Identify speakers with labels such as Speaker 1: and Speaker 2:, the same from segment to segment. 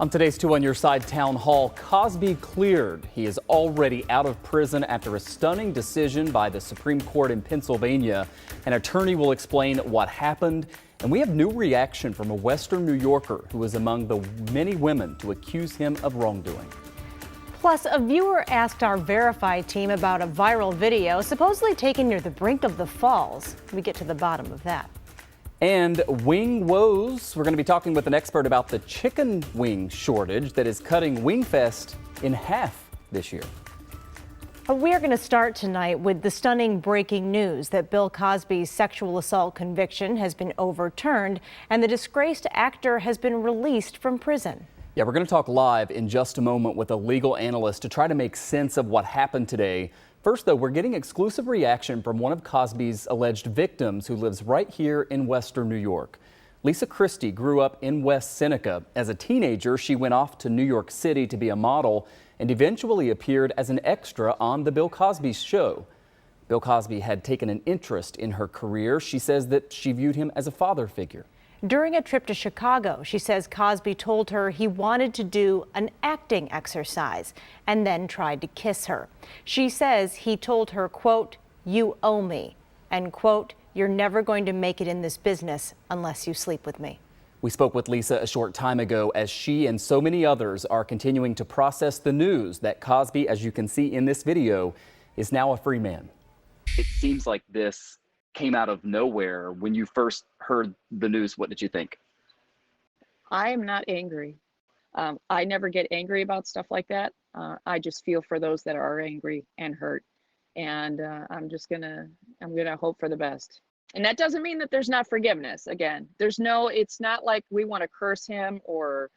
Speaker 1: On today's 2 on Your Side Town Hall, Cosby cleared. He is already out of prison after a stunning decision by the Supreme Court in Pennsylvania. An attorney will explain what happened. And we have new reaction from a Western New Yorker who is among the many women to accuse him of wrongdoing.
Speaker 2: Plus, a viewer asked our Verify team about a viral video supposedly taken near the brink of the falls. We get to the bottom of that.
Speaker 1: And wing woes. We're going to be talking with an expert about the chicken wing shortage that is cutting Wingfest in half this year.
Speaker 2: We are going to start tonight with the stunning breaking news that Bill Cosby's sexual assault conviction has been overturned and the disgraced actor has been released from prison.
Speaker 1: Yeah, we're going to talk live in just a moment with a legal analyst to try to make sense of what happened today. First, though, we're getting exclusive reaction from one of Cosby's alleged victims who lives right here in Western New York. Lisa Christie grew up in West Seneca. As a teenager, she went off to New York City to be a model and eventually appeared as an extra on The Bill Cosby Show. Bill Cosby had taken an interest in her career. She says that she viewed him as a father figure.
Speaker 2: During a trip to Chicago, she says Cosby told her he wanted to do an acting exercise and then tried to kiss her. She says he told her, quote, "You owe me," and quote, "You're never going to make it in this business unless you sleep with me."
Speaker 1: We spoke with Lisa a short time ago as she and so many others are continuing to process the news that Cosby, as you can see in this video, is now a free man. It seems like this came out of nowhere. When you first heard the news, what did you think?
Speaker 3: I am not angry. I never get angry about stuff like that. I just feel for those that are angry and hurt. And I'm gonna hope for the best. And that doesn't mean that there's not forgiveness. Again, it's not like we want to curse him or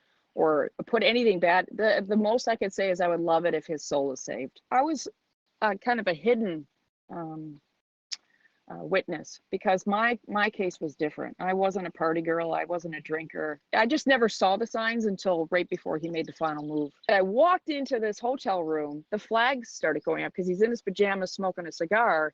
Speaker 3: put anything bad. The most I could say is I would love it if his soul is saved. I was kind of a hidden witness because my case was different. I wasn't a party girl. I wasn't a drinker. I just never saw the signs until right before he made the final move. I walked into this hotel room. The flags started going up because he's in his pajamas smoking a cigar.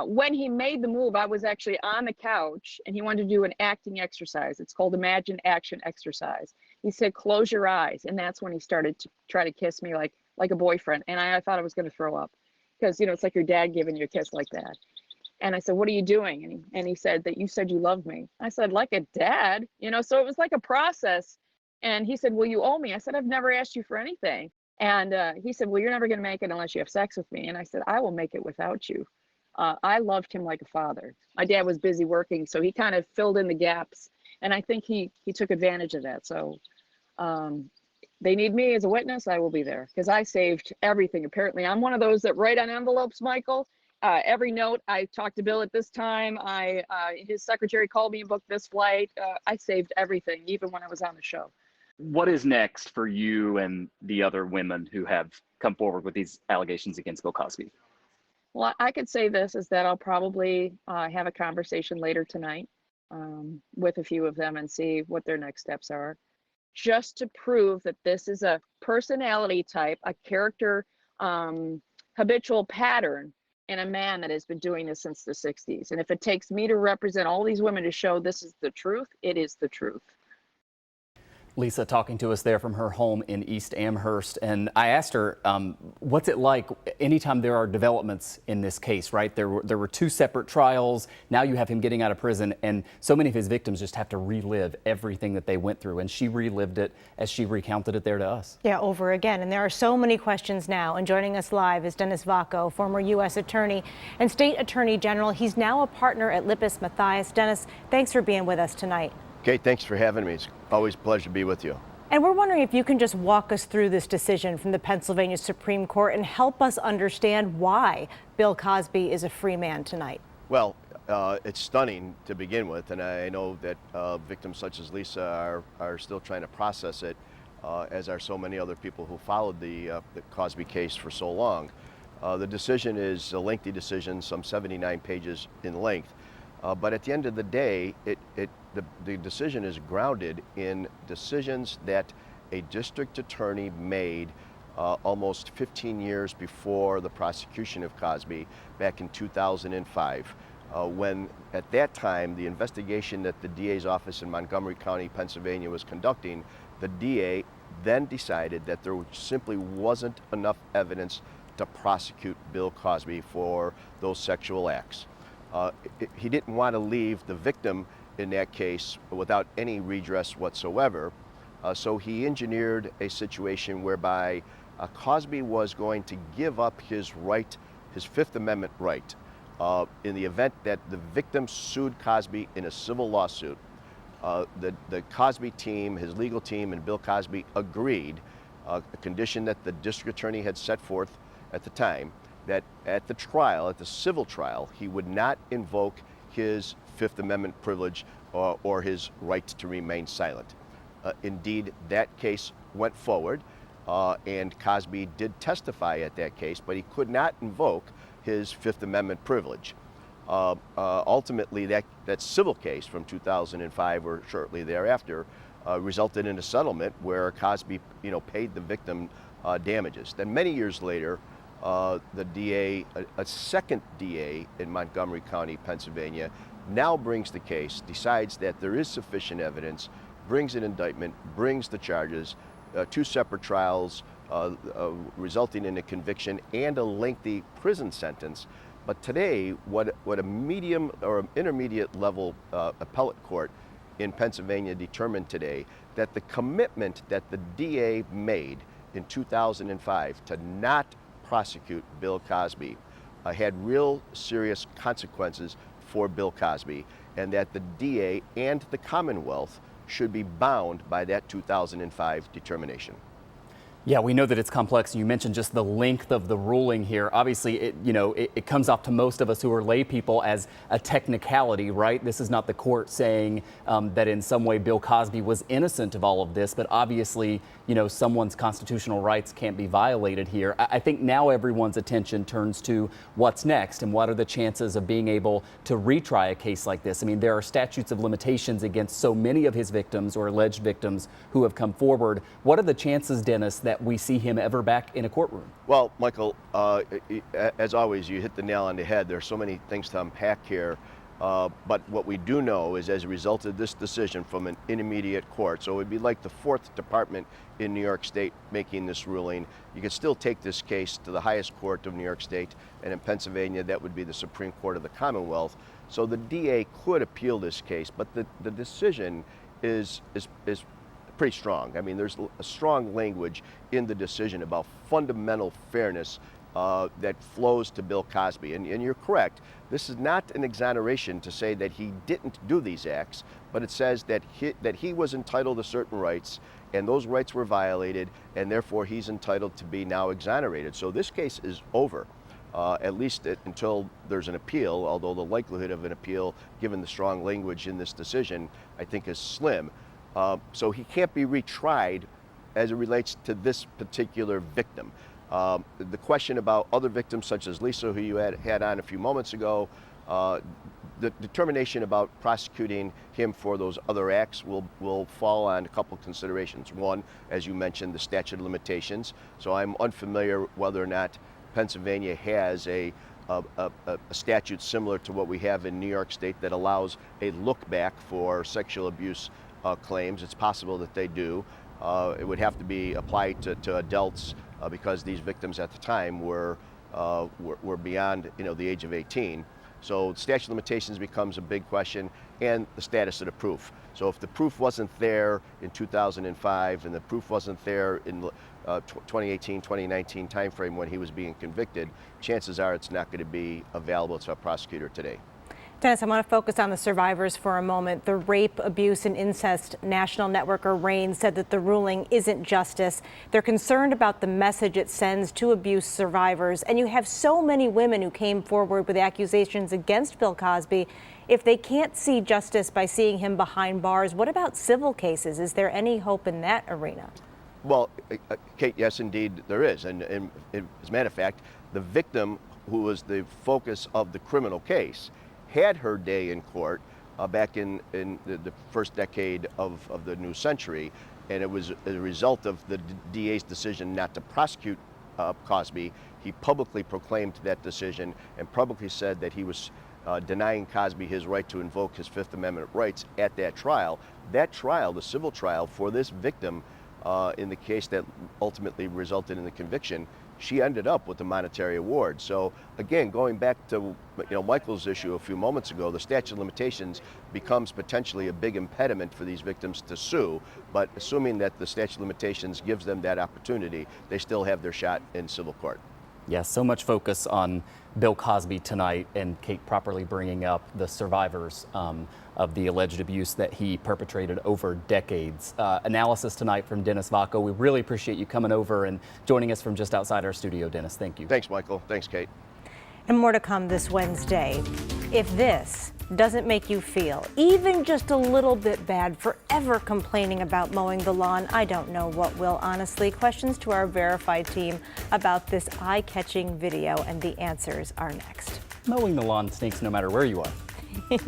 Speaker 3: When he made the move, I was actually on the couch and he wanted to do an acting exercise. It's called Imagine Action Exercise. He said, "Close your eyes." And that's when he started to try to kiss me like a boyfriend. And I thought I was going to throw up because, it's like your dad giving you a kiss like that. And I said, "What are you doing?" And he said, "That you said you loved me." I said, "Like a dad?" So it was like a process. And he said, "Well, you owe me." I said, "I've never asked you for anything." And he said, "Well, you're never going to make it unless you have sex with me." And I said, "I will make it without you." I loved him like a father. My dad was busy working, so he kind of filled in the gaps. And I think he took advantage of that. So they need me as a witness. I will be there because I saved everything. Apparently, I'm one of those that write on envelopes, Michael. Every note, I talked to Bill at this time. His secretary called me and booked this flight. I saved everything, even when I was on the show.
Speaker 1: What is next for you and the other women who have come forward with these allegations against Bill Cosby?
Speaker 3: Well, I could say this is that I'll probably have a conversation later tonight with a few of them and see what their next steps are, just to prove that this is a personality type, a character, habitual pattern in a man that has been doing this since the 60s. And if it takes me to represent all these women to show this is the truth, it is the truth.
Speaker 1: Lisa talking to us there from her home in East Amherst. And I asked her, what's it like anytime there are developments in this case, right? There were 2 separate trials. Now you have him getting out of prison, and so many of his victims just have to relive everything that they went through. And she relived it as she recounted it there to us.
Speaker 2: Yeah, over again. And there are so many questions now. And joining us live is Dennis Vacco, former U.S. Attorney and State Attorney General. He's now a partner at Lippis Mathias. Dennis, thanks for being with us tonight.
Speaker 4: Okay, thanks for having me. It's always a pleasure to be with you.
Speaker 2: And we're wondering if you can just walk us through this decision from the Pennsylvania Supreme Court and help us understand why Bill Cosby is a free man tonight.
Speaker 4: Well, it's stunning to begin with, and I know that victims such as Lisa are still trying to process it, as are so many other people who followed the Cosby case for so long. The decision is a lengthy decision, some 79 pages in length. But at the end of the day, the decision is grounded in decisions that a district attorney made almost 15 years before the prosecution of Cosby back in 2005. when at that time the investigation that the DA's office in Montgomery County, Pennsylvania was conducting, the DA then decided that there simply wasn't enough evidence to prosecute Bill Cosby for those sexual acts. He didn't want to leave the victim in that case without any redress whatsoever, so he engineered a situation whereby Cosby was going to give up his right, his Fifth Amendment right, in the event that the victim sued Cosby in a civil lawsuit. The Cosby team, his legal team, and Bill Cosby agreed, a condition that the district attorney had set forth at the time, that at the trial, at the civil trial, he would not invoke his Fifth Amendment privilege or his right to remain silent. Indeed, that case went forward, and Cosby did testify at that case, but he could not invoke his Fifth Amendment privilege. Ultimately, that civil case from 2005 or shortly thereafter resulted in a settlement where Cosby, paid the victim damages. Then many years later, the DA, a second DA in Montgomery County, Pennsylvania, now brings the case, decides that there is sufficient evidence, brings an indictment, brings the charges, two separate trials resulting in a conviction and a lengthy prison sentence. But today, what a medium or intermediate level appellate court in Pennsylvania determined today, that the commitment that the DA made in 2005 to not prosecute Bill Cosby had real serious consequences for Bill Cosby, and that the DA and the Commonwealth should be bound by that 2005 determination.
Speaker 1: Yeah, we know that it's complex. You mentioned just the length of the ruling here. Obviously, it comes off to most of us who are lay people as a technicality, right? This is not the court saying that in some way Bill Cosby was innocent of all of this, but obviously, someone's constitutional rights can't be violated here. I think now everyone's attention turns to what's next and what are the chances of being able to retry a case like this. I mean, there are statutes of limitations against so many of his victims or alleged victims who have come forward. What are the chances, Dennis, that we see him ever back in a courtroom?
Speaker 4: Well, Michael, as always, you hit the nail on the head. There's so many things to unpack here. But what we do know is, as a result of this decision from an intermediate court, so it would be like the Fourth Department in New York State making this ruling, you could still take this case to the highest court of New York State, and in Pennsylvania, that would be the Supreme Court of the Commonwealth. So the DA could appeal this case, but the decision is pretty strong. I mean, there's a strong language in the decision about fundamental fairness that flows to Bill Cosby. And you're correct, this is not an exoneration to say that he didn't do these acts, but it says that he was entitled to certain rights, and those rights were violated, and therefore he's entitled to be now exonerated. So this case is over, at least until there's an appeal, although the likelihood of an appeal, given the strong language in this decision, I think is slim. So he can't be retried as it relates to this particular victim. The question about other victims such as Lisa, who you had on a few moments ago, the determination about prosecuting him for those other acts will fall on a couple of considerations. One, as you mentioned, the statute of limitations. So I'm unfamiliar whether or not Pennsylvania has a statute similar to what we have in New York State that allows a look back for sexual abuse claims. It's possible that they do. It would have to be applied to adults because these victims at the time were beyond the age of 18. So statute of limitations becomes a big question, and the status of the proof. So if the proof wasn't there in 2005 and the proof wasn't there in 2018, 2019 timeframe when he was being convicted, chances are it's not going to be available to a prosecutor today.
Speaker 2: Dennis, I want to focus on the survivors for a moment. The Rape, Abuse, and Incest National Network, or RAINN, said that the ruling isn't justice. They're concerned about the message it sends to abuse survivors. And you have so many women who came forward with accusations against Bill Cosby. If they can't see justice by seeing him behind bars, what about civil cases? Is there any hope in that arena?
Speaker 4: Well, Kate, yes, indeed there is. And as a matter of fact, the victim, who was the focus of the criminal case, had her day in court back in the first decade of the new century, and it was a result of the DA's decision not to prosecute Cosby. He publicly proclaimed that decision and publicly said that he was denying Cosby his right to invoke his Fifth Amendment rights at that trial. That trial, the civil trial for this victim in the case that ultimately resulted in the conviction, she ended up with a monetary award. So again, going back to Michael's issue a few moments ago, the statute of limitations becomes potentially a big impediment for these victims to sue. But assuming that the statute of limitations gives them that opportunity, they still have their shot in civil court.
Speaker 1: Yes, so much focus on Bill Cosby tonight, and Kate properly bringing up the survivors of the alleged abuse that he perpetrated over decades. Analysis tonight from Dennis Vacco. We really appreciate you coming over and joining us from just outside our studio, Dennis. Thank you.
Speaker 4: Thanks, Michael. Thanks, Kate.
Speaker 2: And more to come this Wednesday. If this doesn't make you feel even just a little bit bad for ever complaining about mowing the lawn, I don't know what will, honestly. Questions to our verified team about this eye-catching video, and the answers are next.
Speaker 1: Mowing the lawn stinks no matter where you are.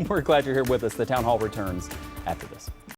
Speaker 1: We're glad you're here with us. The Town Hall returns after this.